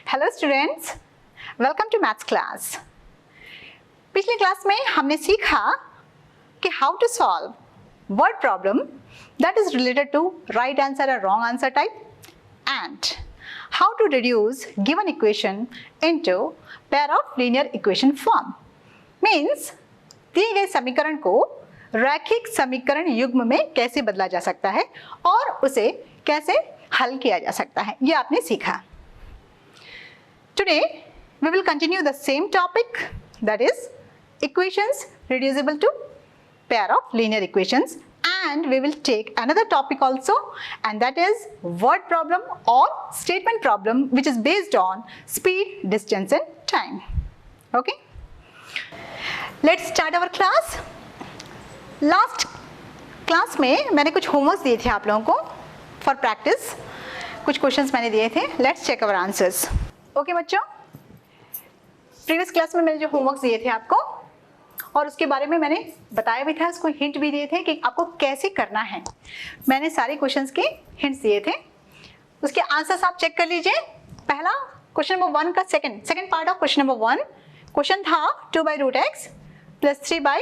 Hello students, welcome to maths class. पिछले class में हमने सीखा कि how to solve word problem that is related to right answer और wrong answer type and how to reduce given equation into pair of linear equation form. Means दिए गए समीकरण को रैखिक समीकरण युग्म में कैसे बदला जा सकता है और उसे कैसे हल किया जा सकता है, ये आपने सीखा। Today we will continue the same topic, that is equations reducible to pair of linear equations, and we will take another topic also, and that is word problem or statement problem which is based on speed, distance and time. Okay, let's start our class. Last class में मैंने कुछ homeworks दिए थे आप लोगों को for practice, कुछ questions मैंने दिए थे. Let's check our answers. Okay बच्चों, प्रीवियस क्लास में मैंने जो होमवर्क दिए थे आपको और उसके बारे में मैंने बताया भी था, उसको हिंट भी दिए थे कि आपको कैसे करना है। मैंने सारे क्वेश्चंस के हिंट्स दिए थे, उसके आंसर्स आप चेक कर लीजिए। पहला क्वेश्चन नंबर 1 का second part of question number 1 question था 2/√x + 3/√y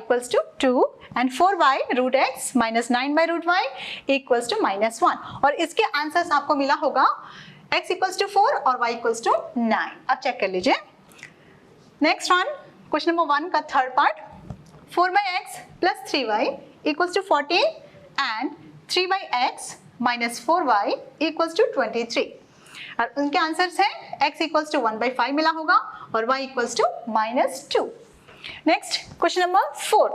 = 2 and 4/√x - 9/√y = -1, और इसके आंसर्स आपको मिला होगा x = 4 और y = 9। अब चेक कर लीजिए। नेक्स्ट वन, क्वेश्चन नंबर 1 का third part 4/x + 3y = 14 and 3/x - 4y = 23, और उनके आंसर्स हैं x = 1/5 मिला होगा और y = -2। Next question number 4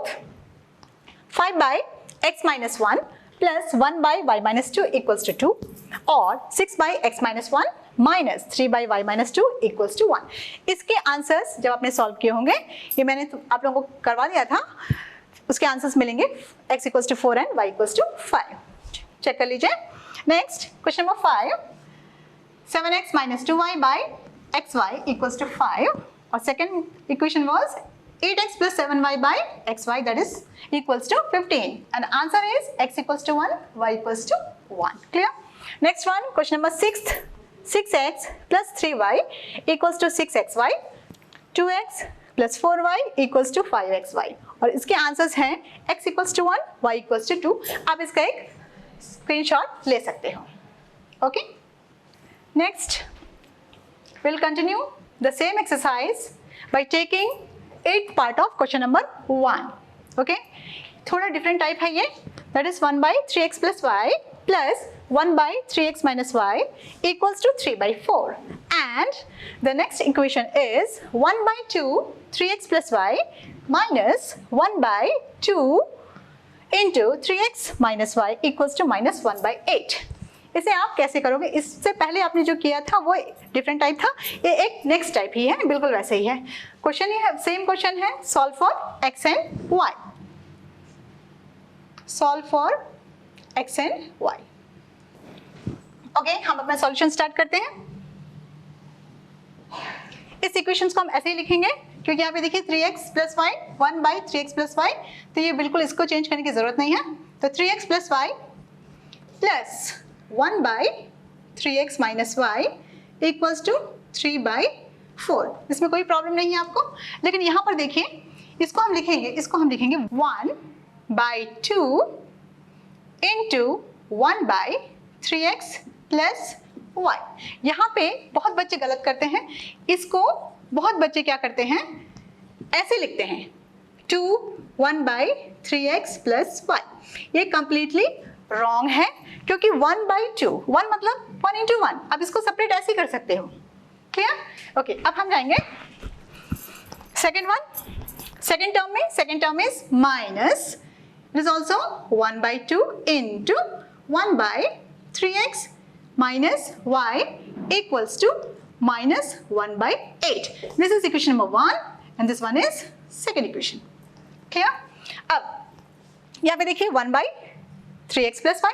5/x - 1 + 1/y - 2 = 2 और 6/x - 1 - 3/y - 2 = 1। इसके आंसर्स जब आपने सॉल्व किए होंगे, ये मैंने आप लोगों को करवा दिया था, उसके आंसर्स मिलेंगे x = 4 एंड y = 5। चेक कर लीजिए। Next question number 5 7x - 2y/xy = 5, और second equation was 8x + 7y/xy, that is equals to 15, and answer is x = 1, y = 1. Clear? Next one, question number 6 6x + 3y = 6xy, 2x + 4y = 5xy, और इसके answers हैं x = 1, y = 2। आप इसका एक screenshot ले सकते हो। Okay, next we'll continue the same exercise by taking 8th part of question number 1. Okay, थोड़ा डिफरेंट टाइप है ये, that is 1/3x + y plus 1/3x - y = 3/4, and the next equation is 1/2 3x + y minus 1/2 into 3x - y = -1/8। इसे आप कैसे करोगे? इससे पहले आपने जो किया था वो डिफरेंट टाइप था, ये एक नेक्स्ट टाइप ही है, बिल्कुल वैसे ही है। क्वेश्चन ये है, सेम क्वेश्चन है, solve for x and y, solve for x and y। Okay, हम अपना सॉल्यूशन स्टार्ट करते हैं। इस इक्वेशंस को हम ऐसे ही लिखेंगे, क्योंकि यहाँ पे देखिए 3x + y 1/3x + y, तो ये बिल्कुल इसको चेंज करने की जरूरत नहीं है। तो 3x + y plus 1/3x - y = 3/4, इसमें कोई प्रॉब्लम नहीं है आपको। लेकिन यहाँ पर देखिए, इसको हम लिखेंगे 1/2 into 1/3x + y। यहाँ पे बहुत बच्चे गलत करते हैं, इसको बहुत बच्चे क्या करते हैं, ऐसे लिखते हैं 2 1/3x + y। ये कंप्लीटली रॉन्ग है, क्योंकि 1/2 1 मतलब 1 into 1, अब इसको सेपरेट ऐसे ही कर सकते हो। क्लियर? ओके, अब हम जाएंगे second one. Second term is minus, it is also 1/2 into 1/3x - y = -1/8. This is equation number 1 and this one is second equation. Clear? अब यहाँ पे देखिए 1/3x + y,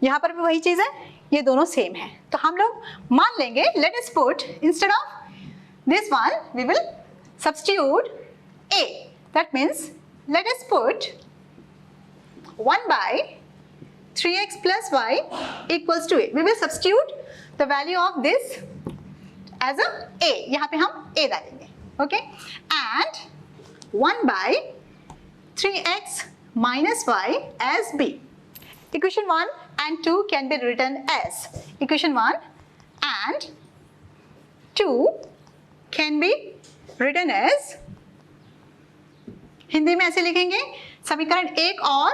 यहाँ पर भी वही चीज है, ये दोनों सेम है, तो हम लोग मान लेंगे, let us put instead of this one we will substitute a, that means let us put 1/3x + y = a. We will substitute the value of this as a a, यहाँ पे हम a डालेंगे, okay, and 1 by 3x minus y as b. Equation 1 and 2 can be written as equation 1 and 2 can be written as, Hindi में ऐसे लिखेंगे, समीकरण 1 और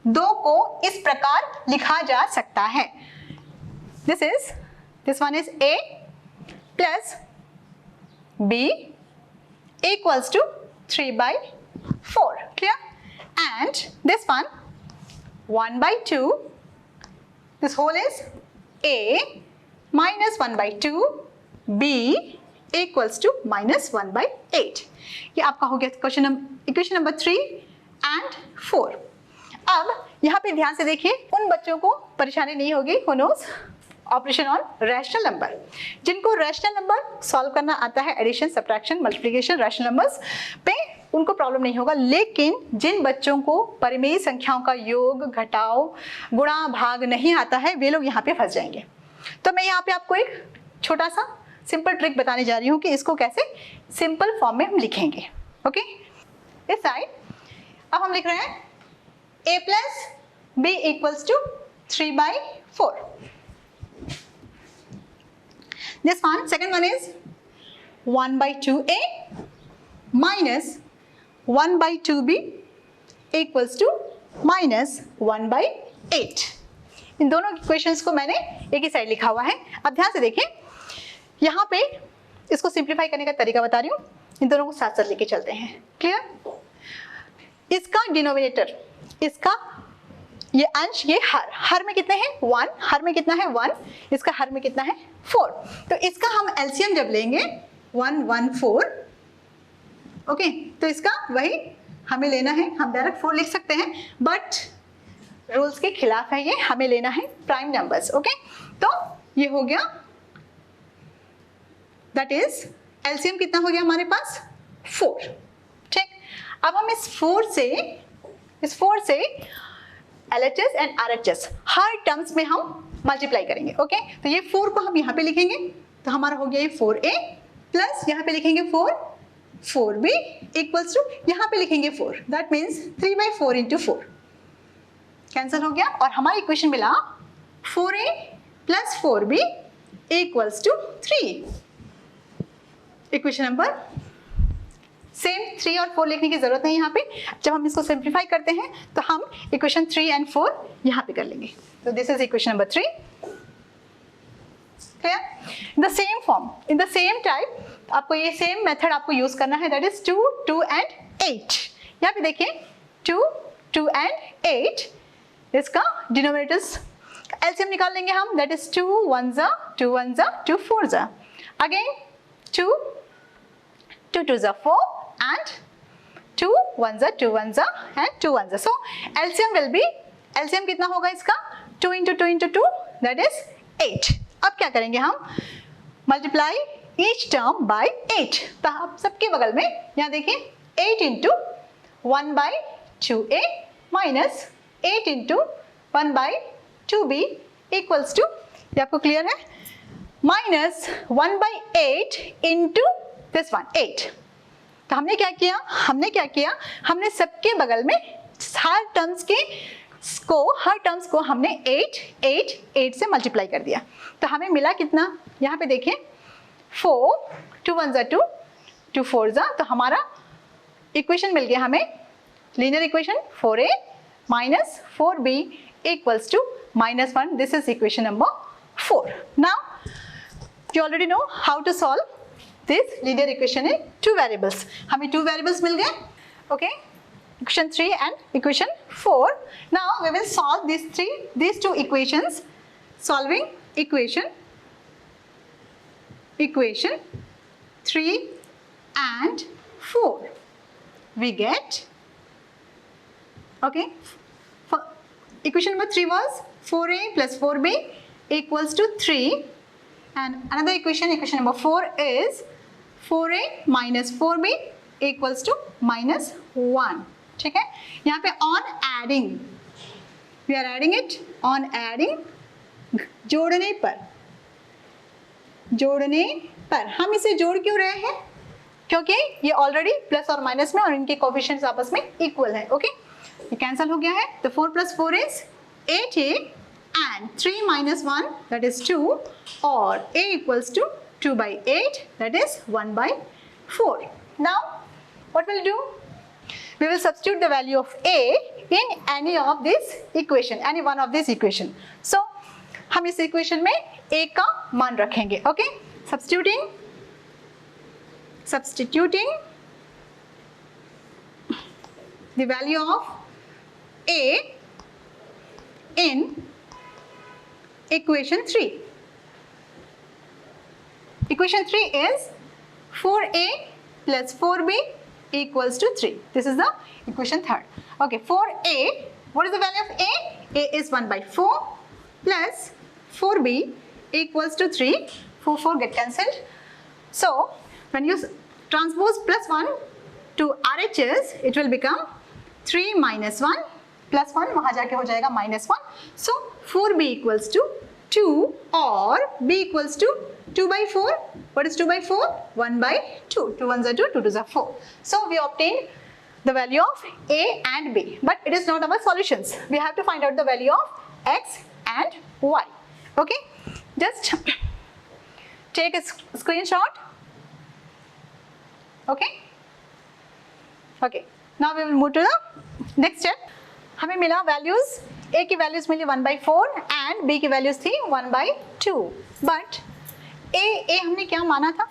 2 को इस प्रकार लिखा जा सकता है. This one is a plus b equals to 3 by 4, clear? And this one 1 by 2, this whole is a minus 1 by 2 b equals to minus 1 by 8. ये आपका हो गया इक्वेशन नंबर 3 एंड 4. अब यहाँ पे ध्यान से देखिए, उन बच्चों को परेशानी नहीं होगी who knows operation on rational number. जिनको रैशनल नंबर सॉल्व करना आता है, addition, subtraction, multiplication, rational numbers पे, उनको प्रॉब्लम नहीं होगा. लेकिन जिन बच्चों को परिमेय संख्याओं का योग, घटाव, गुणा, भाग नहीं आता है, वे लोग यहाँ पे फंस जाएंगे. तो मैं यहाँ पे आपको एक छोटा सा सिंपल ट्रिक बताने जा रही हूँ कि इसको कैसे सिंपल फॉर्म में हम लिखेंगे. ओके, इस साइड अब हम लिख रहे हैं a plus b equals to 3 by 4. This one, second one is 1 by 2a minus 1 by 2b equals to minus 1 by 8. इन दोनों इक्वेशंस को मैंने एक ही साइड लिखा हुआ है. अब ध्यान से देखिए, यहाँ पे इसको सिंप्लीफाई करने का तरीका बता रही हूँ. इन दोनों को साथ साथ लेके चलते हैं, क्लियर? इसका डिनोमिनेटर, इसका ये अंश, ये हर में कितने हैं 1, हर में कितना है 1, इसका हर में कितना है 4. तो इसका हम एलसीएम जब लेंगे 1 1 4, ओके, तो इसका वही हमें लेना है. हम डायरेक्ट 4 लिख सकते हैं, बट रूल्स के खिलाफ है ये, हमें लेना है प्राइम नंबर्स. ओके, तो ये हो गया, दैट इज एलसीएम कितना हो गया हमारे पास 4. ठीक, अब हम इस 4 से LHS and RHS her terms में हम मल्टीप्लाई करेंगे. ओके, तो ये 4 को हम यहाँ पे लिखेंगे, तो हमारा हो गया ये 4a प्लस यहाँ पे लिखेंगे 4b इक्वल्स टू यहाँ पे लिखेंगे 4. That means 3 by 4 into 4 cancel हो गया, और हमारा इक्वेशन मिला 4a plus 4b equals to 3. Equation number same 3 और 4 लिखने की जरूरत नहीं यहाँ पे. जब हम इसको सिंप्लीफाई करते हैं तो हम इक्वेशन 3 एंड 4 यहाँ पे कर लेंगे. तो this is equation number 3. Clear? In the same form, in the same type, आपको ये सेम मेथड आपको यूज करना है, दैट इज 2 2 एंड 8. यहाँ पे देखिए 2 2 एंड 8, इसका डिनोमिनेटर्स एलसीएम निकाल लेंगे हम, दैट इज 2 1 जा 2 1 जा 2 4 जा, अगेन 2 2 2 जा 4 and 2 1 जा 2 1 जा and 2 1 जा. So LCM will be, LCM कितना होगा इसका 2 into 2 into 2, that is 8. अब क्या करेंगे हम, मल्टीप्लाई each term by 8. तो आप सबके बगल में यहाँ देखिए 8 into 1 by 2a minus 8 into 1 by 2b equals to, ये आपको क्लियर है, minus 1 by 8 into this one 8. तो हमने क्या किया, हमने सबके बगल में हर टर्म्स को हमने 8 8 8 से मल्टीप्लाई कर दिया. तो हमें मिला कितना, यहाँ पे देखिए 4 2 1 जा 2 2 4 जा, तो हमारा इक्वेशन मिल गया हमें, linear equation 4a minus 4b equals to minus 1. This is equation number 4. Now you already know how to solve this linear equation in 2 variables. हमें 2 variables मिल गए, okay? Equation 3 and equation 4. Now we will solve these two equations. Solving equation 3 and 4. We get, okay, for equation number 3 was 4a plus 4b equals to 3, and another equation number 4 is 4a minus 4b equals to minus 1. ठीक है, यहाँ पे on adding, we are adding it on adding, जोड़ने पर हम इसे जोड़ क्यों रहे हैं? क्योंकि ये ऑलरेडी प्लस और माइनस में और इनके कोफिशिएंट्स आपस में इक्वल है. ओके, ये कैंसिल हो गया है. तो 4 + 4 is 8a and 3 - 1 that is 2, or a equals to 2/8 that is 1/4. Now what we'll do? We will substitute the value of a in any of this equation, any one of this equation. So हम इस equation में a का मान रखेंगे. Okay, substituting the value of a in equation 3. Equation 3 is 4a plus 4b equals to 3. This is the equation 3rd. Okay, 4a, what is the value of a? A is 1/4 plus 4b equals to 3. 4 get cancelled. So when you transpose +1 to RHS, it will become 3 - 1 plus 1 वहाँ जाके हो जाएगा -1. So 4b equals to 2 or b equals to 2/4. What is 2/4? 1/2. 2 1s are 2, 2 2s are 4. So we obtained the value of a and b, but it is not our solutions. We have to find out the value of x and y. Okay, just take a screenshot. Okay, now we will move to the next step. हमें मिला values, a की values milli 1/4 and b की values थी 1/2. But a हमने क्या माना था?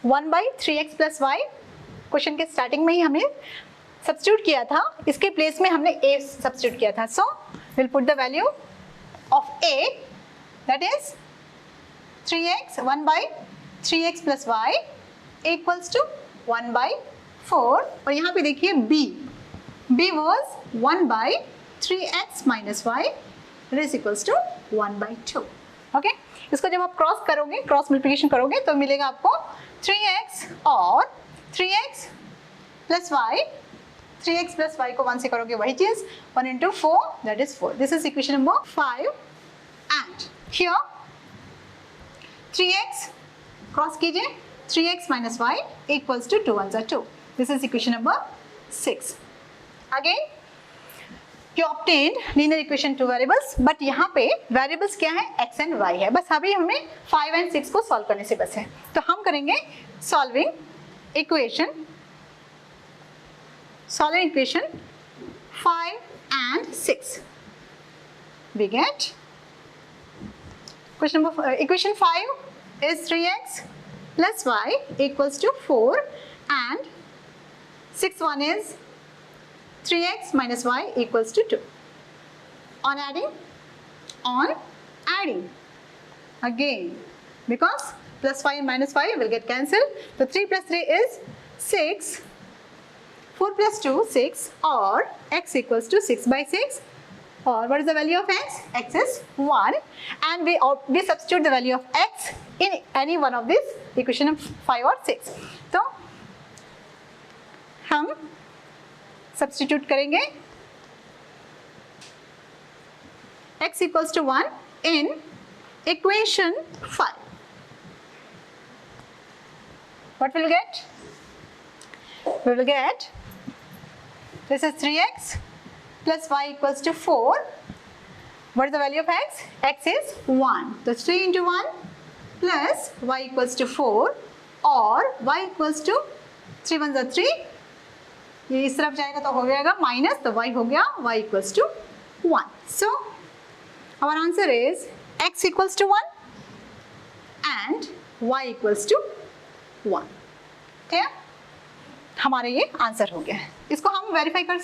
1/3x + y. Question के स्टार्टिंग में ही हमने सब्स्टिट्यूट किया था, इसके प्लेस में हमने a सब्स्टिट्यूट किया था. So will put the value of a that is 3x 1/3x + y equals to 1/4. और यहाँ पे देखिए b was 1/3x - y that is equals to 1/2. Okay, इसको जब आप क्रॉस करोगे, क्रॉस मल्टीप्लिकेशन करोगे तो मिलेगा आपको 3x और 3x + y. 3x + y को 1 से करोगे वही चीज, 1 × 4 that is 4. This is equation number 5. And here 3x cross कीजिए, 3x - y equals to 2 1s are 2. This is equation number 6. Again you obtained linear equation 2 variables, but यहाँ पे variables क्या है? x and y है. बस अभी हमें 5 and 6 को सॉल्व करने से बस है. तो हम करेंगे solving equation 5 and 6. We get equation 5 is 3x + y equals to 4 and 6 one is 3x - y equals to 2. On adding again, because +5 and -5 will get cancelled. So 3 + 3 is 6, 4 + 2 6, or x equals to 6/6. Or what is the value of x? X is 1, and we substitute the value of x in any one of these equation 5 or 6. तो हम substitute करेंगे x equals to 1 in equation 5. What will we get? We will get, this is 3x + y equals to 4. What is the value of x? X is 1. So 3 × 1 plus y equals to 4, or y equals to 3 1s are 3. ये इस तरफ जाएगा तो हो जाएगा minus, तो y हो गया y equals to 1. So our answer is x equals to 1 and y equals to 1. Clear? हमारे ये आंसर हो गया है. इसको हम वेरीफाई कर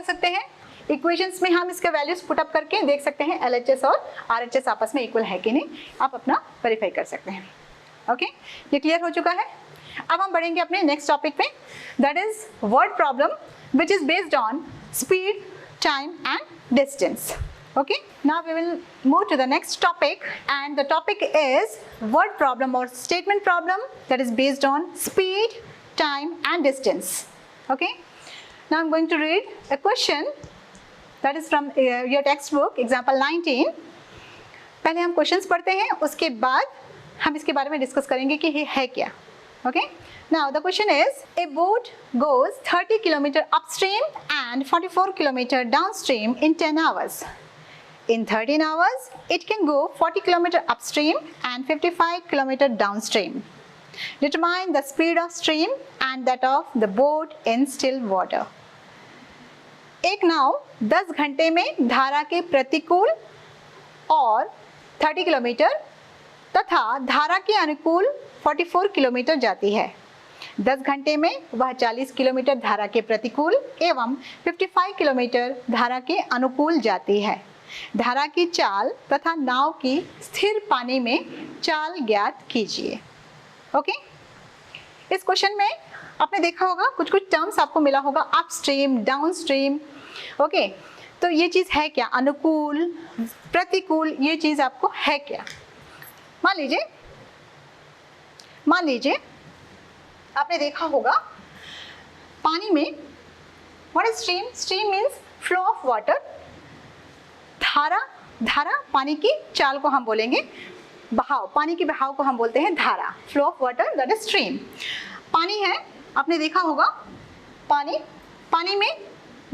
सकते हैं. इक्वेशंस में हम इसके वैल्यूज पुट अप करके देख सकते हैं LHS और RHS आपस में इक्वल है कि नहीं. आप अपना वेरीफाई कर सकते हैं. ओके, ये क्लियर हो चुका है. अब हम बढ़ेंगे अपने नेक्स्ट टॉपिक पे, that is word problem which is based on speed, time and distance. Okay, now we will move to the next topic, and the topic is word problem or statement problem that is based on speed, time and distance. Okay, now I'm going to read a question that is from your textbook, example 19. पहले हम questions पढ़ते हैं, उसके बाद हम इसके बारे में डिस्कस करेंगे कि ये है क्या. Okay, now the question is, A boat goes 30 kilometre upstream and 44 kilometre downstream in 10 hours. In 13 hours, it can go 40 km upstream and 55 km downstream. Determine the speed of stream and that of the boat in still water. एक नाव 10 घंटे में धारा के प्रतिकूल और 30 kilometre तथा धारा के अनुकूल 44 किलोमीटर जाती है. 10 घंटे में वह 40 किलोमीटर धारा के प्रतिकूल एवं 55 किलोमीटर धारा के अनुकूल जाती है. धारा की चाल तथा नाव की स्थिर पानी में चाल ज्ञात कीजिए. ओके, इस क्वेश्चन में आपने देखा होगा कुछ कुछ टर्म्स आपको मिला होगा, अपस्ट्रीम, डाउनस्ट्रीम. ओके, तो ये चीज है क्या, अनुकूल, प्रतिकूल, ये चीज आपको है क्या. मान लीजिए आपने देखा होगा पानी में, what is stream? Stream means flow of water. धारा पानी की चाल को हम बोलेंगे बहाव, पानी के बहाव को हम बोलते हैं धारा. Flow of water, that is stream. पानी है, आपने देखा होगा पानी में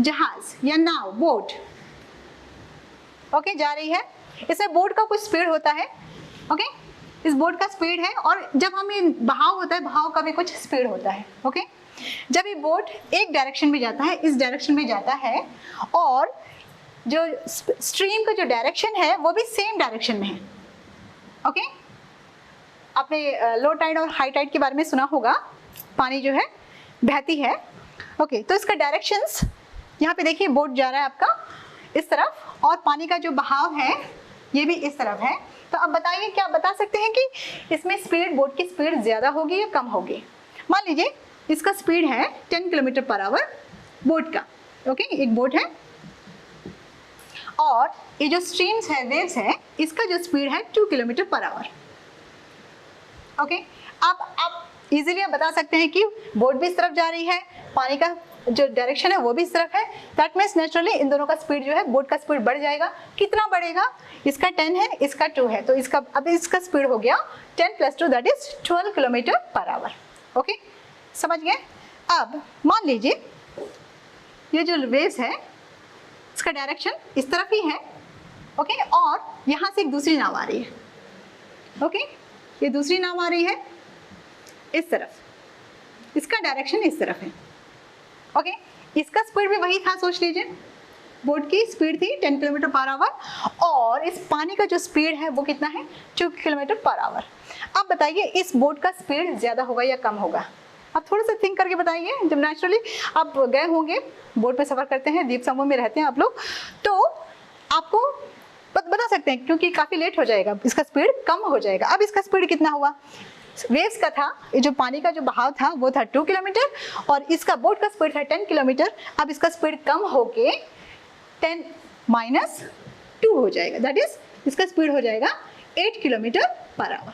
जहाज या नाव, बोट, ओके, जा रही है. इसमें बोट का कुछ स्पीड होता है. ओके, इस बोट का स्पीड है, और जब हमें बहाव होता है, बहाव का भी कुछ स्पीड होता है. ओके, जब ये बोट एक डायरेक्शन में जाता है, इस डायरेक्शन में जाता है, और जो स्ट्रीम का जो डायरेक्शन है वो भी सेम डायरेक्शन में है. ओके, आपने लो टाइड और हाई टाइड के बारे में सुना होगा. पानी जो है बहती है. ओके, तो इसका डायरेक्शंस, यहाँ पे देखिए बोट जा रहा है आपका इस तरफ, और पानी का जो बहाव है ये भी इस तरफ है. तो अब बताइए, क्या बता सकते हैं कि इसमें स्पीड, बोट की स्पीड ज्यादा होगी या कम होगी? मान लीजिए इसका स्पीड है 10 किलोमीटर पर आवर बोट का. ओके, एक बोट है, और ये जो स्ट्रीम्स है, वेव्स है, इसका जो स्पीड है 2 किलोमीटर पर आवर. ओके, अब आप इजीली बता सकते हैं कि बोट भी इस तरफ जा रही है, पानी का जो डायरेक्शन है वो भी इस तरफ है. दैट मीन्स नेचुरली इन दोनों का स्पीड जो है, बोट का स्पीड बढ़ जाएगा. कितना बढ़ेगा? इसका 10 है, इसका 2 है, तो इसका अब इसका स्पीड हो गया 10 + 2 that is 12 kilometre per our. Okay, समझ गए? अब मान लीजिए ये जो वेव्स है, इसका डायरेक्शन इस तरफ ही है. ओके, और यहाँ से एक दूसरी नाव आ रही है. ओके, ये दूसरी नाव आ रही है इस तरफ, इसका डायरेक्शन इस तरफ है. ओके, इसका स्पीड भी वही था, सोच लीजिए. बोट की स्पीड थी 10 किलोमीटर पर आवर, और इस पानी का जो स्पीड है वो कितना है? 2 किलोमीटर पर आवर. अब बताइए इस बोट का स्पीड ज्यादा होगा या कम होगा? आप थोड़ा सा थिंक करके बताइए. जब नेचुरली आप गए होंगे, बोट पे सफर करते हैं, द्वीप समूह में रहते हैं आप लोग, तो आपको बता सकते हैं, क्योंकि काफी लेट हो जाएगा, इसका स्पीड कम हो जाएगा. अब इसका स्पीड कितना हुआ? वेव्स का था, ये जो पानी का जो बहाव था वो था 2 किलोमीटर, और इसका बोट का स्पीड था 10 किलोमीटर. अब इसका स्पीड कम होके 10 - 2 हो जाएगा. दैट इज इसका स्पीड हो जाएगा 8 किलोमीटर पर आवर.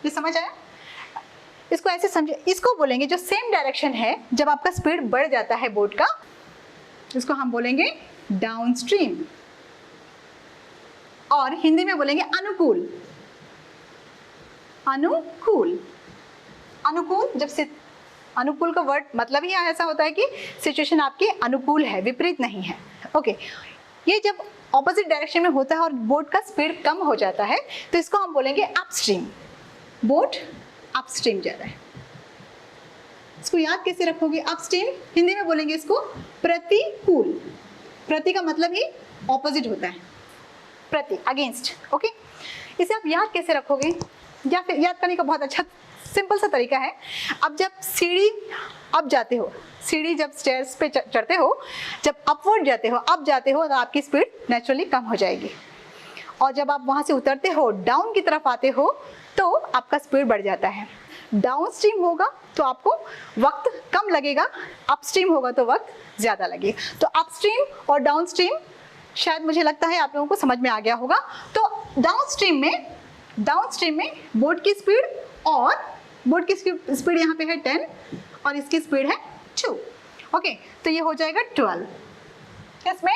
ये समझ आया? इसको ऐसे समझे, इसको बोलेंगे जो सेम डायरेक्शन है, जब आपका स्पीड बढ़ जाता है बोट का, इसको हम बोलेंगे डाउनस्ट्रीम, और हिंदी में बोलेंगे अनुकूल. अनुकूल, अनुकूल, जब से अनुकूल का वर्ड मतलब ही ऐसा होता है कि सिचुएशन आपकी अनुकूल है, विपरीत नहीं है. ओके, ये जब ऑपोजिट डायरेक्शन में होता है और बोट का स्पीड कम हो जाता है, तो इसको हम बोलेंगे अपस्ट्रीम. बोट अपस्ट्रीम जा रहा है. इसको याद कैसे रखोगे? अपस्ट्रीम, हिंदी में बोलेंगे इसको प्रतिकूल. प्रति का मतलब ही ऑपोजिट होता है, प्रति, अगेंस्ट. ओके, इसे आप याद कैसे रखोगे? या फिर याद करने का बहुत अच्छा सिंपल सा तरीका है. अब जब सीढ़ी अप जाते हो, सीढ़ी जब स्टेयर्स पे चढ़ते हो, जब अपवर्ड जाते हो, अप जाते हो, तो आपकी स्पीड नेचुरली कम हो जाएगी. और जब आप वहां से उतरते हो, डाउन की तरफ आते हो, तो आपका स्पीड बढ़ जाता है. डाउन स्ट्रीम होगा तो आपको वक्त कम लगेगा, अपस्ट्रीम होगा तो वक्त ज्यादा लगेगा. तो अपस्ट्रीम और डाउन स्ट्रीम शायद मुझे लगता है आप लोगों को समझ में आ गया होगा. तो डाउन स्ट्रीम में बोट की स्पीड, और बोट की स्पीड यहाँ पे है 10 और इसकी स्पीड है 2. ओके, तो ये हो जाएगा 12. इसमें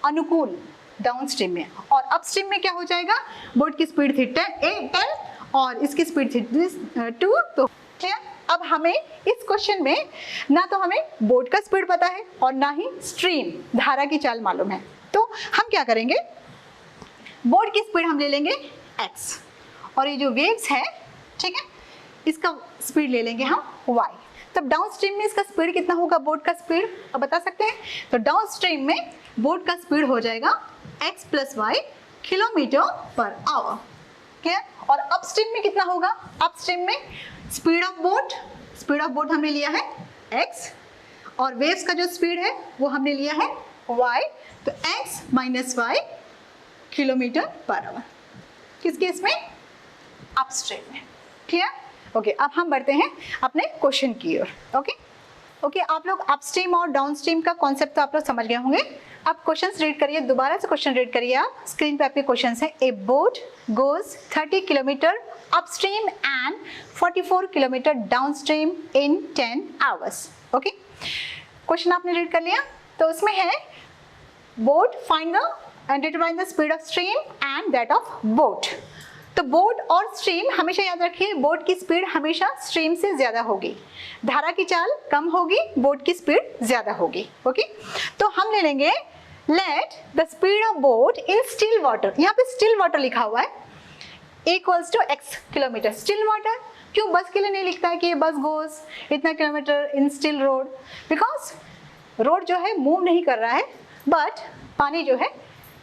अनुकूल डाउनस्ट्रीम में, और अपस्ट्रीम में क्या हो जाएगा, बोट की स्पीड थी 10 और इसकी स्पीड थी 2। तो क्लियर। अब हमें इस क्वेश्चन में ना तो हमें बोट का स्पीड पता है और ना ही स्ट्रीम धारा की चाल मालूम है, तो हम क्या करेंगे, बोट की स्पीड हम ले लेंगे x और ये जो वेव्स है, ठीक है, इसका स्पीड ले लेंगे हम y। तब डाउनस्ट्रीम में इसका स्पीड कितना होगा, बोट का स्पीड अब बता सकते हैं। तो डाउनस्ट्रीम में बोट का स्पीड हो जाएगा x + y km/h, क्लियर। और अपस्ट्रीम में कितना होगा, अपस्ट्रीम में स्पीड ऑफ बोट हमने लिया है x और वेव्स का जो स्पीड है वो हमने लिया है y, तो x - y km/h किस केस में, अपस्ट्रीम में, क्लियर। ओके, अब हम बढ़ते हैं अपने क्वेश्चन की ओर। ओके, आप लोग अपस्ट्रीम और डाउनस्ट्रीम का कॉन्सेप्ट तो आप लोग समझ गए होंगे। अब क्वेश्चंस रीड करिए, दोबारा से क्वेश्चन रीड करिए आप, स्क्रीन पे आपके क्वेश्चंस है। ए boat goes 30 kilometre upstream and 44 kilometre downstream in 10 hours. Okay, question आपने रीड कर लिया, तो उसमें है boat find the end determine the speed of stream and that of boat. तो बोट और स्ट्रीम हमेशा याद रखिए, बोट की स्पीड हमेशा स्ट्रीम से ज्यादा होगी, धारा की चाल कम होगी, बोट की स्पीड ज्यादा होगी। ओके, तो हम ले लेंगे let the speed of boat in still water, यहाँ पे स्टिल वाटर लिखा हुआ है, equals to x kilometre. Still water क्यों बस के लिए नहीं लिखता है कि ये बस गोज इतना kilometre in still road, because road जो है मूव नहीं कर रहा है, बट पानी जो है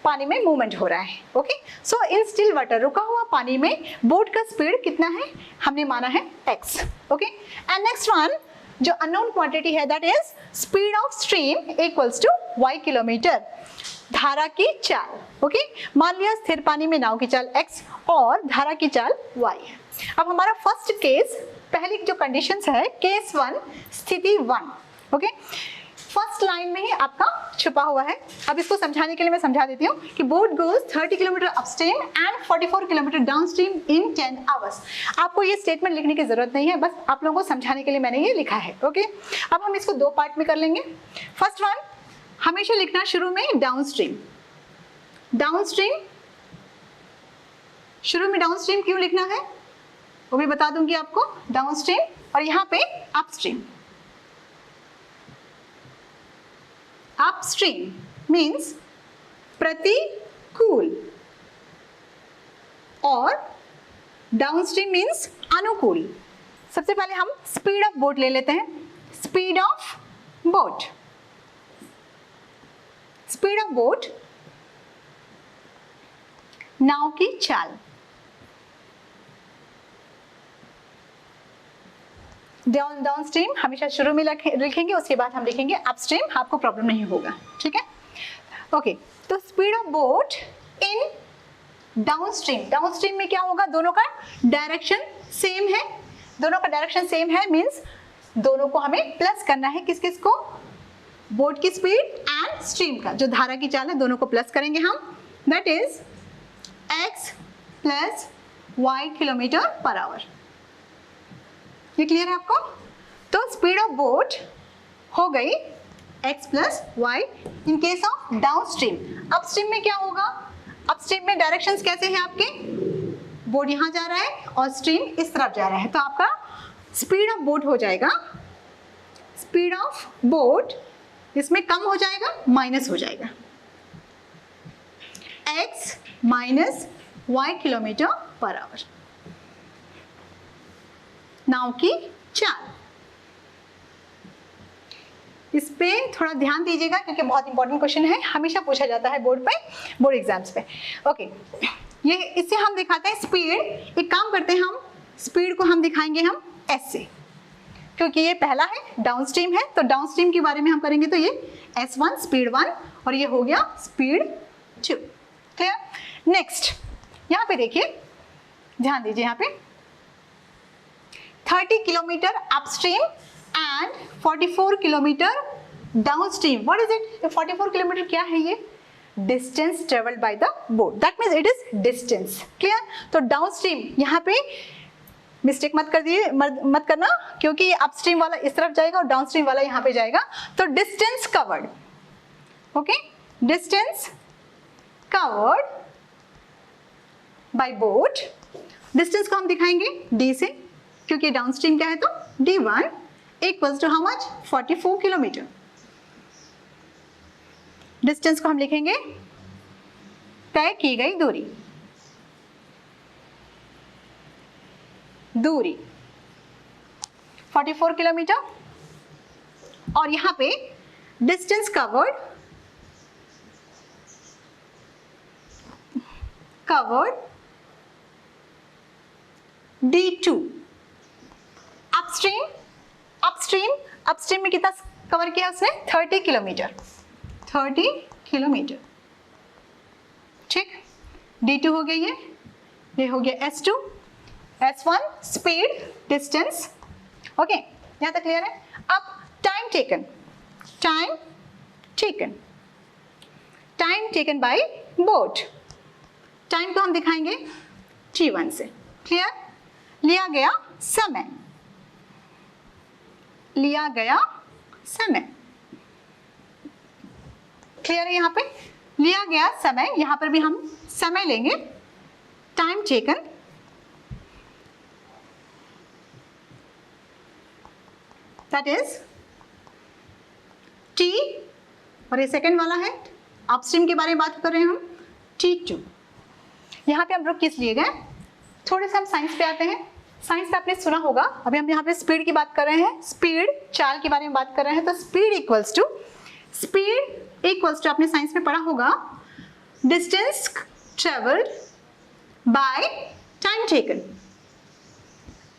पानी में मूवमेंट हो रहा है। ओके, सो इन स्टिल वाटर, रुका हुआ पानी में बोट का स्पीड कितना है, हमने माना है x। Okay, and next one जो अननोन क्वांटिटी है, that is speed of stream equals to y kilometre, धारा की चाल। ओके, मान लिया स्थिर पानी में नाव की चाल x और धारा की चाल y है। अब हमारा फर्स्ट केस, पहली जो कंडीशंस है, केस 1 स्थिति 1। ओके, फर्स्ट लाइन में ही आपका छुपा हुआ है। अब इसको समझाने के लिए मैं समझा देती हूँ कि boat goes 30 kilometre upstream and 44 kilometre downstream in 10 hours. आपको ये स्टेटमेंट लिखने की जरूरत नहीं है, बस आप लोगों को समझाने के लिए मैंने ये लिखा है। ओके, अब हम इसको दो पार्ट में कर लेंगे। फर्स्ट वन, हमेशा लिखना शुरू में डाउनस्ट्रीम। डाउनस्ट्रीम, शुरू में डाउनस्ट्रीम क्यों लिखना है वो भी बता दूंगी आपको, डाउनस्ट्रीम, और यहाँ पे अपस्ट्रीम। अपस्ट्रीम मीन्स प्रतिकूल और डाउनस्ट्रीम मीन्स अनुकूल। सबसे पहले हम स्पीड ऑफ बोट ले लेते हैं। Speed of boat, speed of boat, नाव की चाल। डाउनस्ट्रीम हमेशा शुरू में लिखेंगे, उसके बाद हम लिखेंगे अपस्ट्रीम, आपको प्रॉब्लम नहीं होगा, ठीक है। ओके, तो speed of boat in downstream, downstream में क्या होगा, दोनों का डायरेक्शन सेम है, दोनों का डायरेक्शन सेम है, मींस दोनों को हमें प्लस करना है। किस किस को, बोट की स्पीड एंड स्ट्रीम का जो धारा की चाल है, दोनों को प्लस करेंगे हम, that is x plus y kilometre per hour. ये क्लियर है आपको? तो स्पीड ऑफ बोट हो गई x plus y in case of downstream. Upstream में क्या होगा, अपस्ट्रीम में डायरेक्शंस कैसे हैं आपके, बोट यहाँ जा रहा है और स्ट्रीम इस तरफ जा रहा है, तो आपका स्पीड ऑफ बोट हो जाएगा, स्पीड ऑफ बोट इसमें कम हो जाएगा, माइनस हो जाएगा, x minus y kilometre per hour. नाव की चाल, इस पे थोड़ा ध्यान दीजिएगा क्योंकि बहुत इंपॉर्टेंट क्वेश्चन है, हमेशा पूछा जाता है बोर्ड पे, बोर्ड एग्जाम्स पे। ओके, ये इससे हम दिखाते हैं स्पीड। एक काम करते हैं, हम स्पीड को हम दिखाएंगे हम S से, क्योंकि ये पहला है डाउनस्ट्रीम है, तो डाउनस्ट्रीम के बारे में हम करेंगे तो ये S1 स्पीड 1 और ये हो गया स्पीड 2। क्लियर? नेक्स्ट यहाँ पे देखिए, ध्यान दीजिए, यहाँ पे 30 kilometre upstream and 44 kilometre downstream. What is it? 44 kilometre क्या है, ये distance travelled by the boat, that means it is distance. Clear? तो डाउनस्ट्रीम यहाँ पे मिस्टेक मत करना, क्योंकि अपस्ट्रीम वाला इस तरफ जाएगा और डाउनस्ट्रीम वाला यहाँ पे जाएगा, तो distance covered. Okay, distance covered by boat. Distance को हम दिखाएंगे d से, क्योंकि डाउनस्ट्रीम क्या है तो d1 equals to how much 44 kilometre. Distance को हम लिखेंगे तय की गई दूरी, दूरी 44 किलोमीटर। और यहां पे distance covered, covered D2। Upstream, upstream, upstream में कितना कवर किया उसने 30 किलोमीटर, 30 किलोमीटर। ठीक, D2 हो गया, ये हो गया S2, S1 speed, distance. Okay, यहां तक क्लियर है। अब time taken, time taken, time taken by boat. Time को हम दिखाएंगे T1 से। क्लियर, लिया गया समय, लिया गया समय। क्लियर है, यहां पे लिया गया समय, यहां पर भी हम समय लेंगे, time taken that is T, और ये सेकंड वाला है अपस्ट्रीम के बारे में बात कर रहे हैं हम, T2। यहाँ पे हम लोग किस लिए गए, थोड़े से हम साइंस पे आते हैं। साइंस पे आपने सुना होगा, अभी हम यहाँ पे स्पीड की बात कर रहे हैं, स्पीड चाल के बारे में बात कर रहे हैं। तो स्पीड इक्वल्स टू आपने साइंस में पढ़ा होगा distance travelled by time taken.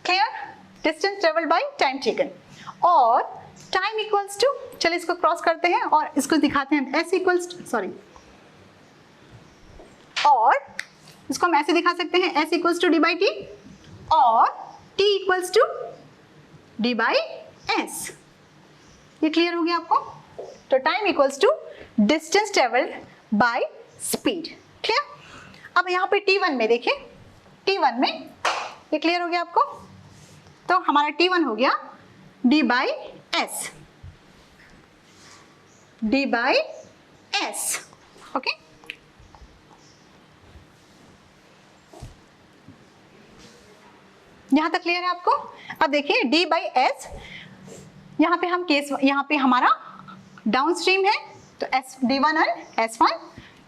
Clear, distance travelled by time taken. और टाइम इक्वल्स टू, चलिए इसको क्रॉस करते हैं और इसको दिखाते हैं एस इक्वल्स, सॉरी, और इसको हम ऐसे दिखा सकते हैं S equals to D by T और T equals to D by S. ये क्लियर हो गया आपको। तो time equals to distance travelled by speed. Clear. अब यहाँ पे T1 में देखिए, T1 में ये क्लियर हो गया आपको। तो हमारा T1 हो गया d by S, d by S. Okay, यहां तक क्लियर है आपको। अब देखिए d बाई एस, यहाँ पे हम केस, यहाँ पे हमारा डाउनस्ट्रीम है तो एस D1 और S1,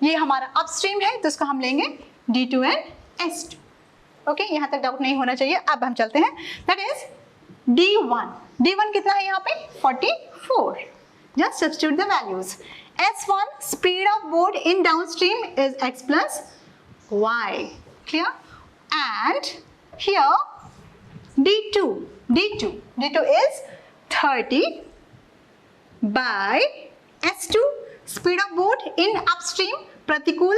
ये हमारा अपस्ट्रीम है तो इसको हम लेंगे D2 एंड S2। ओके, यहाँ तक डाउट नहीं होना चाहिए। अब हम चलते हैं, दैट इज D1 कितना है यहाँ पे 44। Just substitute the values. S1 speed of boat in downstream is x plus y, clear, and here D2 is 30 by S2 speed of boat in upstream, प्रतिकूल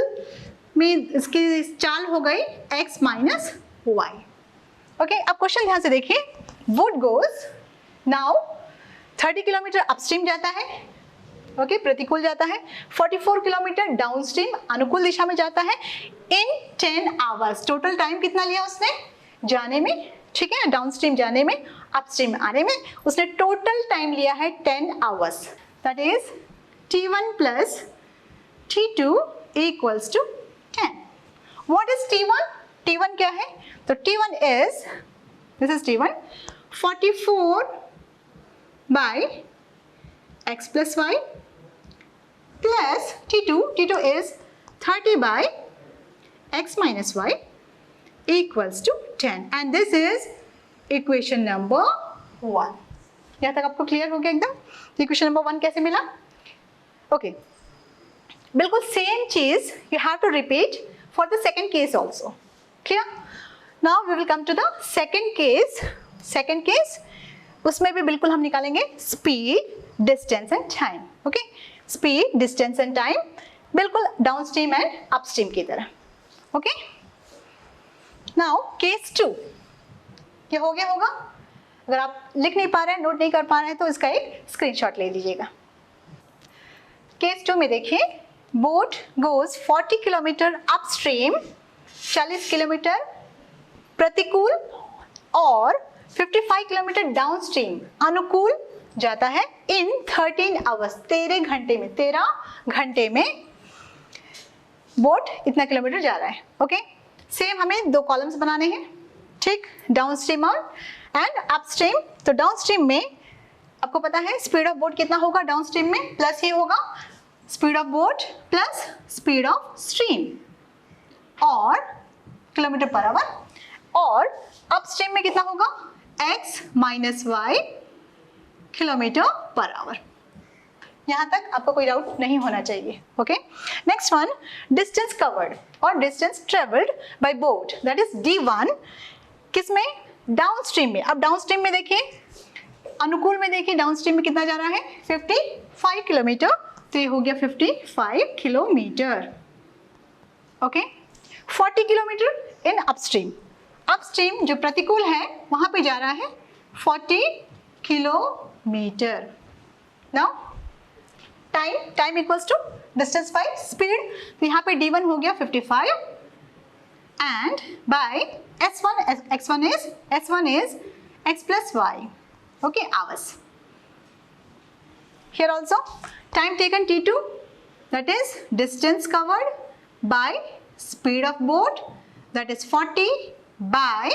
में इसकी चाल हो गई x minus y। ओके, अब क्वेश्चन ध्यान से देखिए। Would goes now 30 kilometre upstream जाता है, ओके, प्रतिकूल जाता है। 44 किलोमीटर डाउनस्ट्रीम अनुकूल दिशा में जाता है इन 10 आवर्स। टोटल टाइम कितना लिया उसने जाने में, ठीक है, डाउनस्ट्रीम जाने में, अपस्ट्रीम में आने में उसने टोटल टाइम लिया है 10 hours. That is T1 plus T2 equals to 10. What is T1? T1 क्या है? तो T1 is, this is T1, 44 by x plus y plus T2 is 30 by x minus y equals to 10, and this is equation number 1. यहाँ तक आपको clear हो गया एकदम। Equation number 1 कैसे मिला? ओके, बिल्कुल सेम चीज you have to repeat for the second case also. Clear. Now we will come to the second case. Second case, उसमें भी बिल्कुल हम निकालेंगे speed, distance and time. Okay, speed, distance and time बिल्कुल downstream and upstream की तरह। Okay, now case 2 ये हो गया होगा। अगर आप लिख नहीं पा रहे हैं, नोट नहीं कर पा रहे हैं तो इसका एक स्क्रीनशॉट ले लीजिएगा। केस 2 में देखिए, boat goes 40 kilometre upstream, 40 kilometre प्रतिकूल और 55 किलोमीटर डाउनस्ट्रीम अनुकूल जाता है इन 13 आवर्स, 13 घंटे में। बोट इतना किलोमीटर जा रहा है। ओके, सेम हमें दो कॉलम्स बनाने हैं, ठीक, डाउन स्ट्रीम और एंड अपस्ट्रीम। तो डाउन स्ट्रीम में आपको पता है स्पीड ऑफ बोट कितना होगा, डाउन स्ट्रीम में प्लस ही होगा, speed of boat plus speed of stream और किलोमीटर पर आवर, और अपस्ट्रीम में कितना होगा, x minus y kilometre per hour. यहां तक आपको कोई डाउट नहीं होना चाहिए। Okay, next one, distance covered और distance travelled by boat that is d1, किसमें, डाउन स्ट्रीम में। अब डाउन स्ट्रीम में देखिए, अनुकूल में देखिए डाउन स्ट्रीम में कितना जा रहा है, 55 किलोमीटर, तो ये हो गया 55 kilometre. Okay, 40 kilometre in upstream, upstream जो प्रतिकूल है वहां पे जा रहा है 40 kilometre. Now time equals to distance by speed, तो यहाँ पे d1 हो गया 55 and by s1 is x plus y, okay, hours. Here also time taken t2, that is distance covered by speed of boat, that is 40 by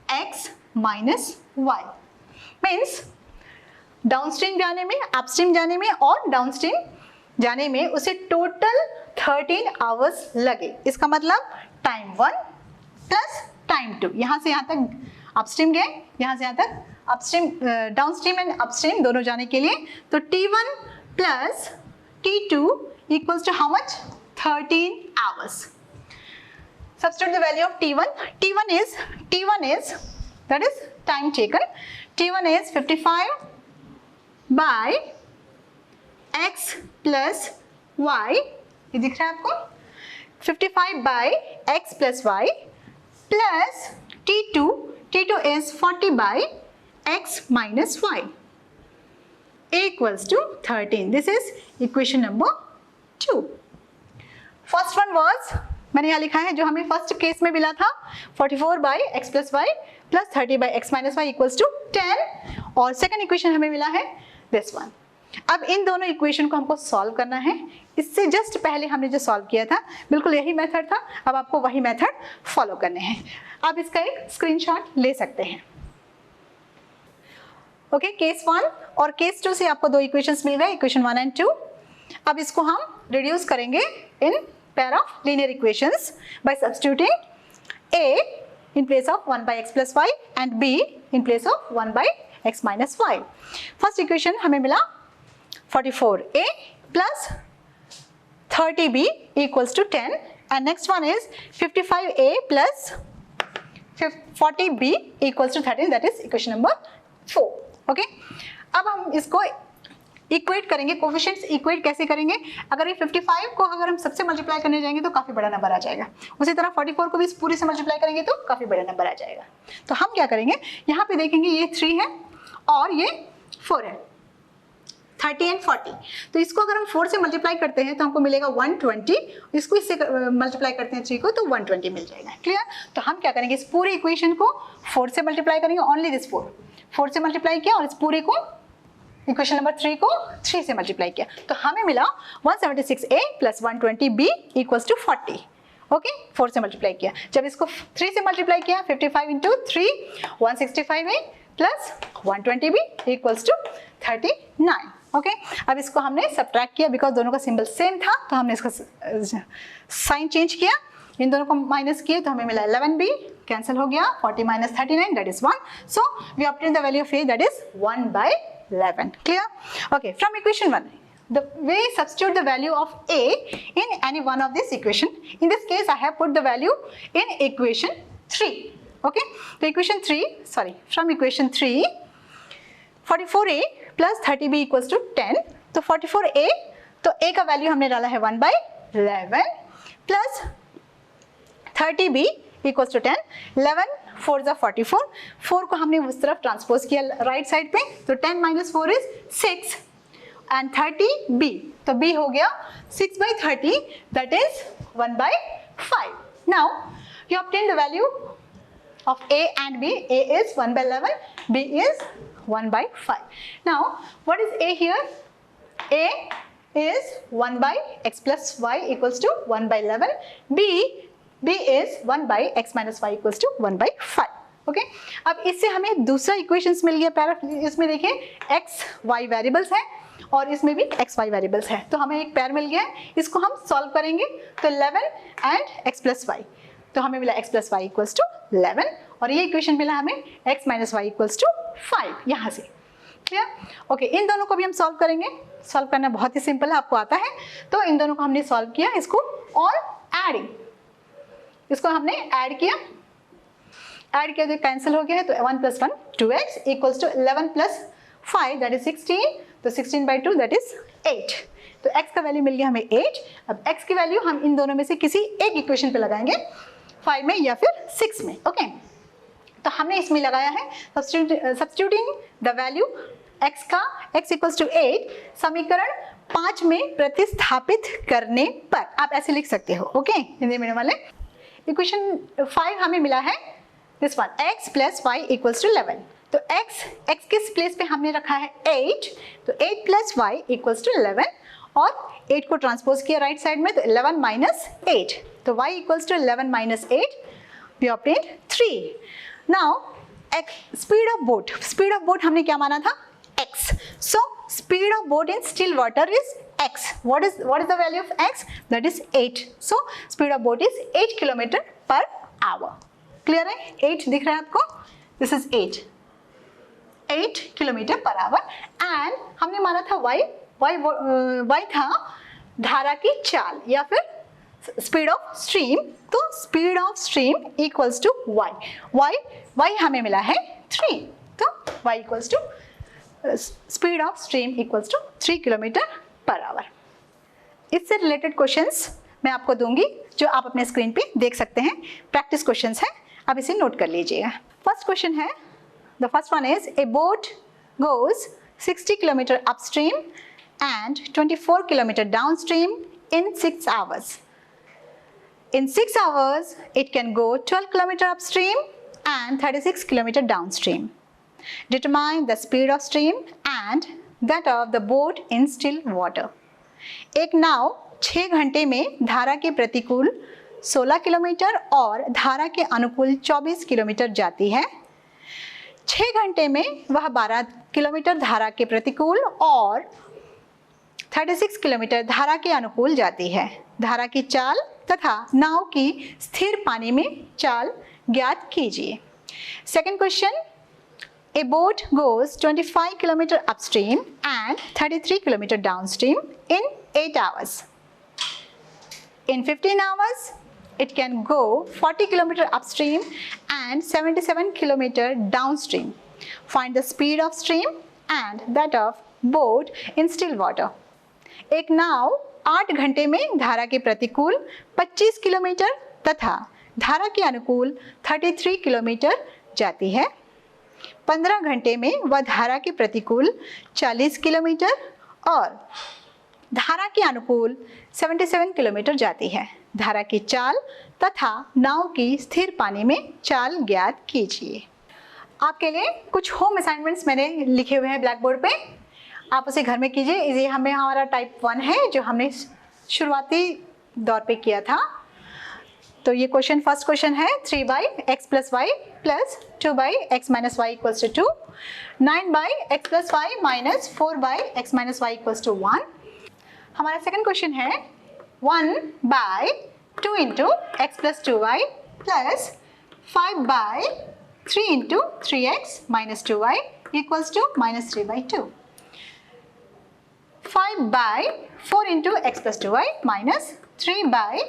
x minus y, means downstream जाने में, upstream जाने में और downstream जाने में उसे total 13 hours लगे। इसका मतलब टाइम 1 प्लस टाइम 2, यहाँ से यहाँ तक अपस्ट्रीम गए, यहाँ से यहाँ तक अपस्ट्रीम, डाउनस्ट्रीम एंड अपस्ट्रीम दोनों जाने के लिए, तो T1 plus T2 equals to how much, 13 hours. Substitute the value of T1. T1 is that is time taken. T1 is 55 by x plus y, ये दिख रहा है आपको, 55 by x plus y plus T2 is 40 by x minus y equals to 13. This is equation number 2. First one was, मैंने यहाँ लिखा है जो हमें फर्स्ट केस में मिला था, 44 by x plus y plus 30 by x minus y equals to 10, और सेकंड इक्वेशन हमें मिला है दिस वन। अब इन दोनों इक्वेशन को हमको सॉल्व करना है। इससे जस्ट पहले हमने जो सॉल्व किया था बिल्कुल यही मेथड था, अब आपको वही मेथड फॉलो करने हैं। आप इसका एक स्क्रीनशॉट ले सकते हैं। ओके, केस 1 और केस 2 से आपको दो इक्वेशंस मिल गए, इक्वेशन 1 एंड 2। अब इसको हम रिड्यूस करेंगे in pair of linear equations bye substituting a in place of 1 by x plus y and b in place of 1 by x minus y. First equation हमें मिला 44a plus 30b equals to 10, and next one is 55a plus 40b equals to 13, that is equation number 4. Okay, अब हम इसको equate करेंगे, coefficients equate कैसे करेंगे, अगर ये 55 को अगर हम सबसे मल्टीप्लाई करने जाएंगे तो काफ़ी बड़ा नंबर आ जाएगा, उसी तरह 44 को भी इस पूरे से मल्टीप्लाई करेंगे तो काफ़ी बड़ा नंबर आ जाएगा। तो हम क्या करेंगे, यहाँ पे देखेंगे ये 3 है और ये 4 है, 30 एंड 40, तो इसको अगर हम 4 से मल्टीप्लाई करते हैं तो हमको मिलेगा 120, इसको इससे मल्टीप्लाई करते हैं 3 को तो 120 मिल जाएगा। क्लियर, तो हम क्या करेंगे, इस पूरे इक्वेशन को 4 से मल्टीप्लाई करेंगे, ओनली दिस 4 से मल्टीप्लाई किया और इस पूरे को इक्वेशन नंबर 3 को 3 से मल्टीप्लाई किया, तो हमें मिला 176a plus 120b equals to 40। Okay, 4 से मल्टीप्लाई किया, जब इसको 3 से मल्टीप्लाई किया 55 into 3 165a plus 120b equals to 39। Okay, अब इसको हमने सब्ट्रैक्ट किया, बिकॉज दोनों का सिंबल सेम था तो हमने इसका साइन चेंज किया, इन दोनों को माइनस किए तो हमें मिला 11b, कैंसिल हो गया, 40 minus 39 that is 1, so we obtain the value of a that is 1 by 11. Clear? Okay, from equation 1, the way substitute the value of a in any one of this equation. In this case, I have put the value in equation 3. Okay, the equation 3, sorry, from equation 3, 44a plus 30b equals to 10. तो 44a, तो a का value हमने डाला है 1 by 11 plus 30b equals to 10, 11 4 is 44, 4 को हमने उस तरफ ट्रांसपोज किया राइट साइड पे, तो 10 minus 4 is 6 and 30b, तो b हो गया 6 by 30, that is 1 by 5. Now you obtain the value of a and b. A is 1 by 11, b is 1 by 5. Now what is a here? A is 1 by x plus y equals to 1 by 11. B is 1 by x minus y equals to 1 by 5. Okay अब इससे हमें दूसरा equations मिल गया para, इसमें देखिए x y variables हैं और इसमें भी x y वेरिएबल्स हैं, तो हमें एक पैर मिल गया है, इसको हम सॉल्व करेंगे तो 11 एंड x प्लस वाई, तो हमें मिला x plus y equals to 11 और ये इक्वेशन मिला हमें x minus y equals to 5 यहाँ से। क्लियर? ओके, इन दोनों को भी हम सॉल्व करेंगे। सॉल्व करना बहुत ही सिंपल है, आपको आता है। तो इन दोनों को हमने सॉल्व किया, इसको और एडिंग, इसको हमने ऐड किया तो कैंसिल हो गया है, तो 1 plus 1 2x equals to 11 plus 5 that is 16, तो 16 बाई 2 दैट इज 8। तो x का वैल्यू मिल गया हमें 8। अब x की वैल्यू हम इन दोनों में से किसी एक इक्वेशन पे लगाएंगे, 5 में या फिर 6 में। ओके तो हमने इसमें लगाया है सब्स्टिट्यूटिंग द वैल्यू x का, x इक्वल्स टू 8 समीकरण 5 में प्रतिस्थापित करने पर, आप ऐसे लिख सकते हो। ओके हिंदी मीडियम वाले, इक्वेशन 5 हमें मिला है this one, x plus y equals to 11। तो x किस प्लेस पे हमने रखा है 8, तो 8 प्लस वाई इक्वल्स टू 11 और 8 को ट्रांसपोज किया राइट साइड में, तो 11 माइनस 8, तो y equals to 11 minus 8, we obtain 3। Now speed of boat हमने क्या माना था x, so speed of boat in still water is x. What is the value of x? That is 8. So speed of boat is 8 kilometre per our. Clear है? 8 दिख रहा है आपको, this is 8 kilometre per our. And हमने माना था y था धारा की चाल या फिर स्पीड ऑफ स्ट्रीम, तो speed of stream equals to y हमें मिला है 3, तो y equals to speed of stream equals to 3 kilometre per hour. इससे रिलेटेड क्वेश्चंस मैं आपको दूंगी जो आप अपने स्क्रीन पे देख सकते हैं, प्रैक्टिस क्वेश्चंस हैं, आप इसे नोट कर लीजिएगा। फर्स्ट क्वेश्चन है, the first one is a boat goes 60 kilometre upstream and 24 kilometre downstream in 6 hours. In 6 hours, it can go 12 kilometer upstream and 36 kilometer downstream. Determine the speed of stream and that of the boat in still water. एक नाव 6 घंटे में धारा के प्रतिकूल 16 kilometre और धारा के अनुकूल 24 किलोमीटर जाती है। 6 घंटे में वह 12 किलोमीटर धारा के प्रतिकूल और 36 किलोमीटर धारा के अनुकूल जाती है। धारा की चाल तथा नाव की स्थिर पानी में चाल ज्ञात कीजिए। Second question, A boat goes 25 kilometre upstream and 33 kilometre downstream in 8 hours. In 15 hours, it can go 40 kilometer upstream and 77 kilometer downstream. Find the speed of stream and that of boat in still water. एक नाव 8 घंटे में धारा के प्रतिकूल 25 kilometre तथा धारा के अनुकूल 33 किलोमीटर जाती है। 15 घंटे में वह धारा के प्रतिकूल 40 किलोमीटर और धारा के अनुकूल 77 किलोमीटर जाती है। धारा की चाल तथा नाव की स्थिर पानी में चाल ज्ञात कीजिए। आपके लिए कुछ होम असाइनमेंट्स मैंने लिखे हुए हैं ब्लैक बोर्ड पे, आप उसे घर में कीजिए। ये हमारा टाइप 1 है जो हमने शुरुआती दौर पे किया था। तो ये क्वेश्चन, फर्स्ट क्वेश्चन है 3 by x plus y plus 2 by x minus y equals to 2, 9 by x plus y minus 4 by x minus y equals to 1। हमारा सेकंड क्वेश्चन है 1 by 2 into x plus 2 y plus 5 by 3 into 3x minus 2 y equals to minus 3 by 2। 5 by 4 into x plus 2y minus 3 by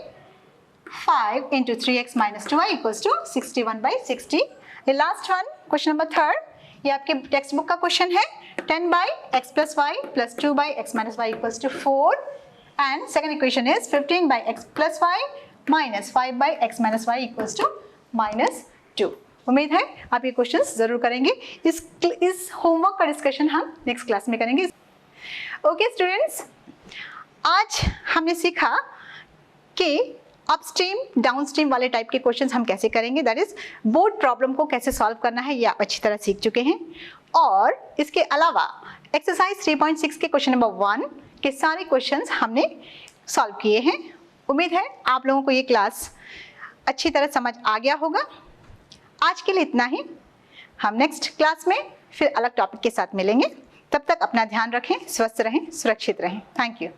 5 into 3x minus 2y equals to 61 by 60. ये last one, question number 3, ये आपके text book का question है। 10 by x plus y plus 2 by x minus y equals to 4 and second equation is 15 by x plus y minus 5 by x minus y equals to minus 2. उम्मीद है आप ये questions जरूर करेंगे। इस homework का डिस्कशन हम नेक्स्ट क्लास में करेंगे। ओके स्टूडेंट्स, आज हमने सीखा कि अपस्ट्रीम डाउन स्ट्रीम वाले टाइप के क्वेश्चंस हम कैसे करेंगे, दैट इज बोर्ड प्रॉब्लम को कैसे सॉल्व करना है, ये आप अच्छी तरह सीख चुके हैं। और इसके अलावा एक्सरसाइज 3.6 के क्वेश्चन नंबर 1 के सारे क्वेश्चंस हमने सॉल्व किए हैं। उम्मीद है आप लोगों को ये क्लास अच्छी तरह समझ आ गया होगा। आज के लिए इतना ही, हम नेक्स्ट क्लास में फिर अलग टॉपिक के साथ मिलेंगे। तब तक अपना ध्यान रखें, स्वस्थ रहें, सुरक्षित रहें। Thank you.